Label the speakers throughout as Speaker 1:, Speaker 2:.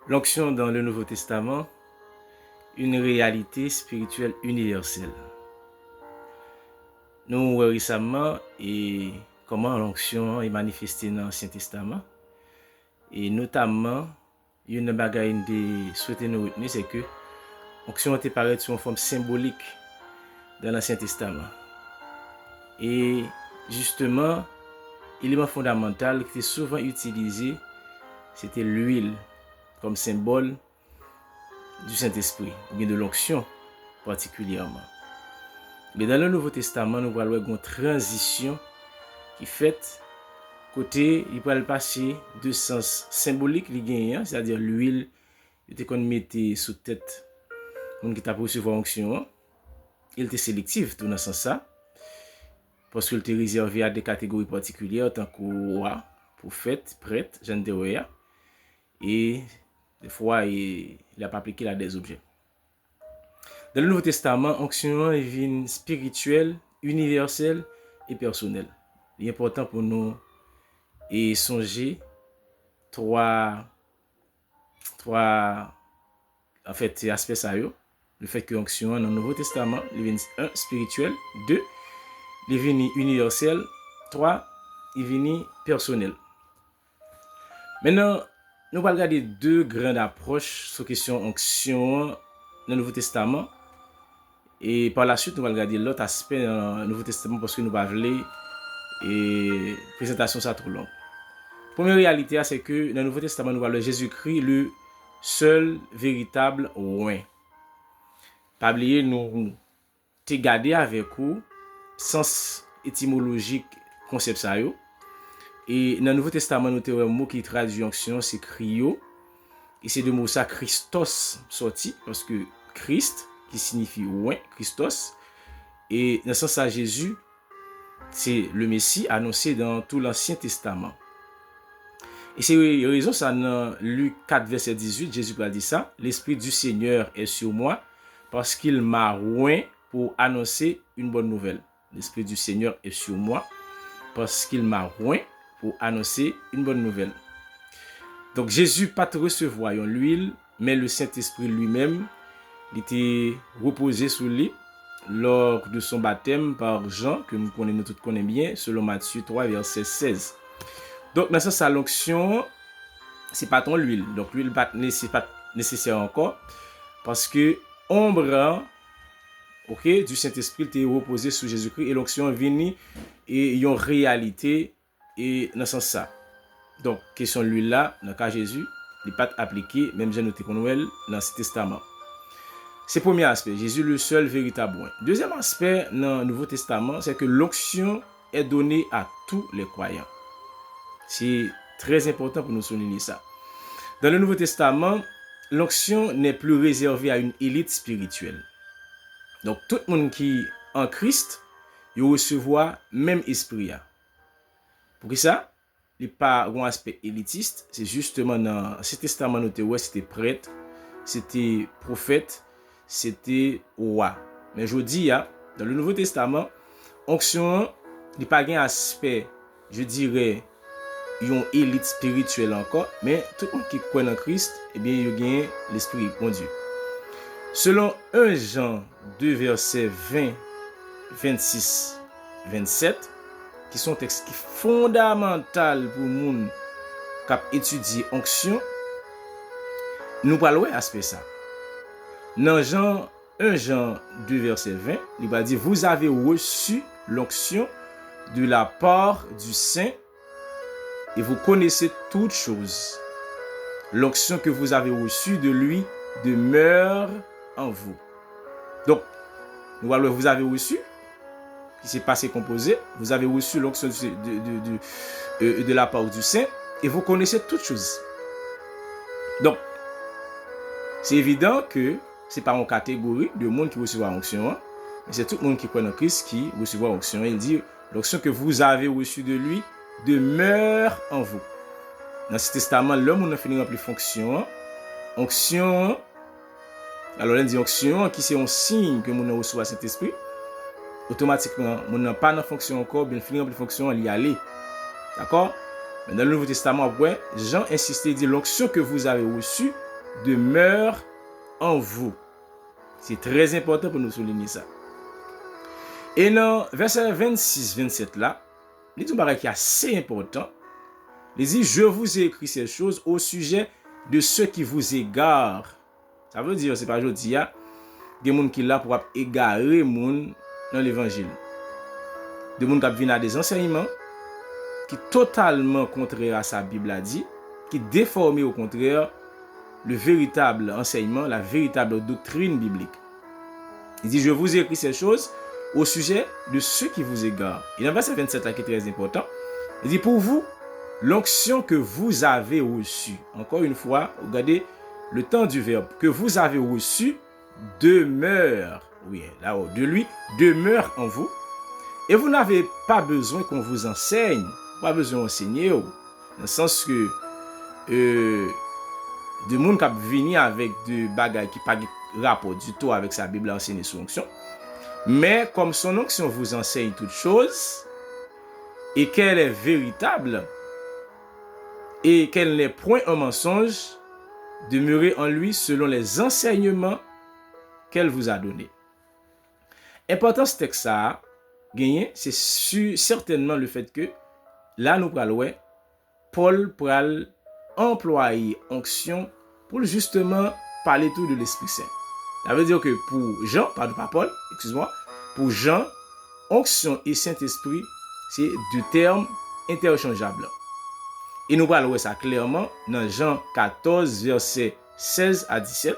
Speaker 1: L'onction dans le Nouveau Testament, une réalité spirituelle universelle. Nous voyons récemment et comment l'onction est manifestée dans l'Ancien Testament. Et notamment, une bagaille de souhaiter nous retenir, c'est que l'onction était paraître sous une forme symbolique dans l'Ancien Testament. Et justement, l'élément fondamental qui était souvent utilisé, c'était l'huile comme symbole du Saint-Esprit, ou bien de l'onction particulièrement. Mais dans le Nouveau Testament, nous voyons une transition qui fait côté, il peut passer de sens symbolique, c'est-à-dire l'huile qu'on mettait sous tête, on qui t'a recevoir l'onction, il était sélectif tout dans ce sens-là, parce qu'il était réservé à des catégories particulières, tant que roi, prophète, prêtre, jeune de roi, et des fois, il n'a pas appliqué à des objets. Dans le Nouveau Testament, l'onction est une spirituelle, universelle et personnelle. Il est important pour nous et songer trois en fait, aspects ça. Le fait que l'onction dans le Nouveau Testament, il est un spirituel, deux, il est universel, trois, il est personnel. Maintenant, nous allons regarder deux grandes approches sur la question onction dans le Nouveau Testament. Et par la suite, nous allons regarder l'autre aspect dans le Nouveau Testament parce que nous allons parler et présentation ça trop long. Première réalité, c'est que dans le Nouveau Testament, nous voyons Jésus-Christ le seul véritable roi. Pas oublier, nous te garder avec vous sens étymologique concept ça yo. Et dans le Nouveau Testament, nous avons un mot qui traduit onction, c'est Chrio. Et c'est de mot ça Christos sorti parce que Christ qui signifie roi, Christos. Et dans ce sens, Jésus, c'est le Messie annoncé dans tout l'Ancien Testament. Et c'est raison ça dans Luc 4, verset 18, Jésus a dit ça. L'Esprit du Seigneur est sur moi parce qu'il m'a oint pour annoncer une bonne nouvelle. L'Esprit du Seigneur est sur moi parce qu'il m'a oint pour annoncer une bonne nouvelle. Donc Jésus pas te recevoir l'huile, mais le Saint-Esprit lui-même, il était reposé sur lui lors de son baptême par Jean, que nous tous connaissons bien, selon Matthieu 3, verset 16. Donc, dans ce sens, l'onction, c'est pas ton l'huile. Donc, l'huile n'est pas nécessaire encore, parce que ombre du Saint-Esprit était reposé sur Jésus-Christ, et l'onction vient et une réalité, et dans ce sens, donc, question de l'huile là, dans le cas de Jésus, il n'est pas appliqué, même j'ai noté qu'on dans ce testament. C'est le premier aspect, Jésus le seul véritable roi. Deuxième aspect dans le Nouveau Testament, c'est que l'onction est donnée à tous les croyants. C'est très important pour nous souligner ça. Dans le Nouveau Testament, l'onction n'est plus réservée à une élite spirituelle. Donc, tout le monde qui est en Christ, il recevoir même esprit. Pour ça, il n'y a pas un aspect élitiste. C'est justement dans ce testament, c'était prêtre, c'était prophète, c'était roi. Mais je dis, dans le Nouveau Testament, onction, il n'y a pas un aspect, je dirais, une élite spirituelle encore, mais tout le monde qui croit en Christ, eh bien, il y a l'Esprit, mon Dieu. Selon 1 Jean 2, versets 20, 26, 27, qui sont textes qui fondamentaux pour les gens qui étudient onction, nous parlons aspect ça. Dans 1 Jean 2, verset 20, il va dire, vous avez reçu l'onction de la part du Saint et vous connaissez toutes choses. L'onction que vous avez reçue de lui demeure en vous. Donc, nous voyons, vous avez reçu, qui s'est passé composé, vous avez reçu l'onction de la part du Saint et vous connaissez toutes choses. Donc, c'est évident que ce n'est pas une catégorie de monde qui reçoit l'onction, mais c'est tout le monde qui croit en Christ qui reçoit l'onction. Il dit, l'onction que vous avez reçue de lui demeure en vous. Dans ce testament, l'homme n'a fini remplir fonction. Onction, alors on dit onction, qui c'est un signe que mon reçoit cet esprit. Automatiquement, mon n'a pas dans fonction encore, bien fini remplir fonction, il y aller. D'accord? Mais dans le Nouveau Testament, Jean insistait, il dit l'onction que vous avez reçue demeure en vous. C'est très important pour nous souligner ça. Et dans verset 26-27 là, il dit un bagage qui est assez important. Il dit, je vous ai écrit ces choses au sujet de ceux qui vous égarent. Ça veut dire, c'est pas aujourd'hui, il y a des gens qui sont là pour égarer les gens dans l'évangile. Des gens qui viennent à des enseignements qui sont totalement contraires à sa Bible a dit, qui déforment au contraire le véritable enseignement, la véritable doctrine biblique. Il dit, je vous ai écrit ces choses au sujet de ceux qui vous égarent. Et dans verset 27 là qui est très important, il dit, pour vous, l'onction que vous avez reçue, encore une fois, regardez le temps du verbe, que vous avez reçu demeure, oui, là-haut, de lui, demeure en vous. Et vous n'avez pas besoin qu'on vous enseigne, pas besoin d'enseigner, dans le sens que de monde qui viennent avec des bagages qui n'ont pas rapport du tout avec sa Bible enseignée sous onction. Mais comme son onction vous enseigne toutes choses, et qu'elle est véritable, et qu'elle n'est point un mensonge, demeurez en lui selon les enseignements qu'elle vous a donnés. Important ce texte ça, gagné, c'est certainement le fait que là nous parlons, Paul pral employer onction pour justement parler tout de l'Esprit Saint. Ça veut dire que pour Jean, pardon, pas Paul, excuse-moi, pour Jean, onction et Saint-Esprit, c'est deux termes interchangeables. Et nous parlons ça clairement dans Jean 14, verset 16 à 17.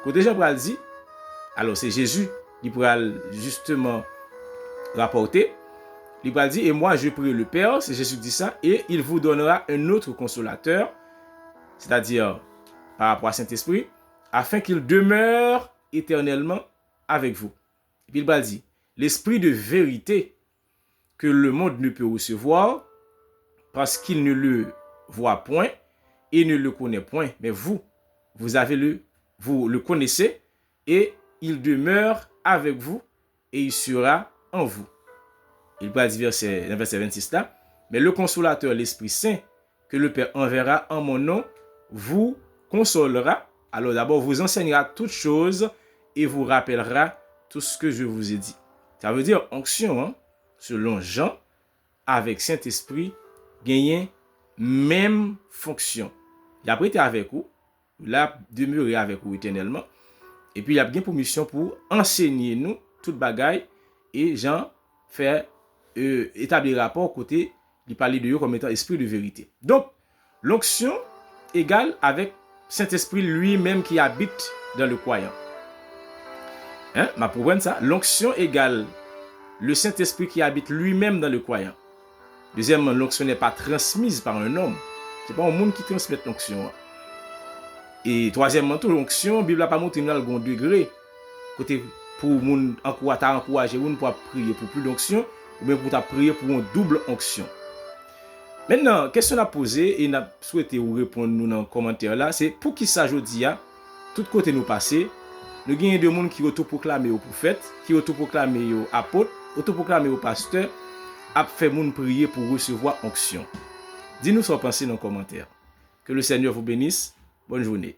Speaker 1: Quand Jean pral dit, alors c'est Jésus qui pral justement rapporter, il pral dit, et moi je prie le Père, c'est Jésus qui dit ça, et il vous donnera un autre consolateur, c'est-à-dire par rapport à Saint-Esprit, afin qu'il demeure éternellement avec vous. Et puis il pral dit, l'esprit de vérité que le monde ne peut recevoir, parce qu'il ne le voit point et ne le connaît point, mais vous le connaissez et il demeure avec vous et il sera en vous. Il va dire dans verset 26 là, mais le consolateur, l'Esprit Saint, que le Père enverra en mon nom, vous consolera, alors d'abord vous enseignera toutes choses et vous rappellera tout ce que je vous ai dit. Ça veut dire onction, selon Jean, avec Saint-Esprit, gagner même fonction. Il a prêté avec vous, il a demeuré avec vous éternellement, et puis il a bien pour mission pour enseigner nous toute bagaille, et Jean fait établir rapport côté, il parlait de eux comme étant esprit de vérité. Donc, l'onction égale avec Saint-Esprit lui-même qui habite dans le croyant. Ma pour ça, l'onction égale le Saint-Esprit qui habite lui-même dans le croyant. Deuxièmement, l'onction n'est pas transmise par un homme. Ce n'est pas un monde qui transmet l'onction. Et troisièmement, l'onction, la Bible n'a pas montré dans le bon degré. Côté pour moun encourager moun pour prier pour plus d'onction, ou bien pour prier pour une double onction. Maintenant, question à poser et n'a souhaité vous répondre nous dans le commentaire là, c'est pour qui ça jodi a, tout côté nous passer, nous gagnons des gens qui autoproclamé au prophète, qui autoproclamé au apôtre, autoproclamé au pasteur, a fait moun prier pour recevoir onction. Dis-nous ce que vous pensez dans le commentaire. Que le Seigneur vous bénisse. Bonne journée.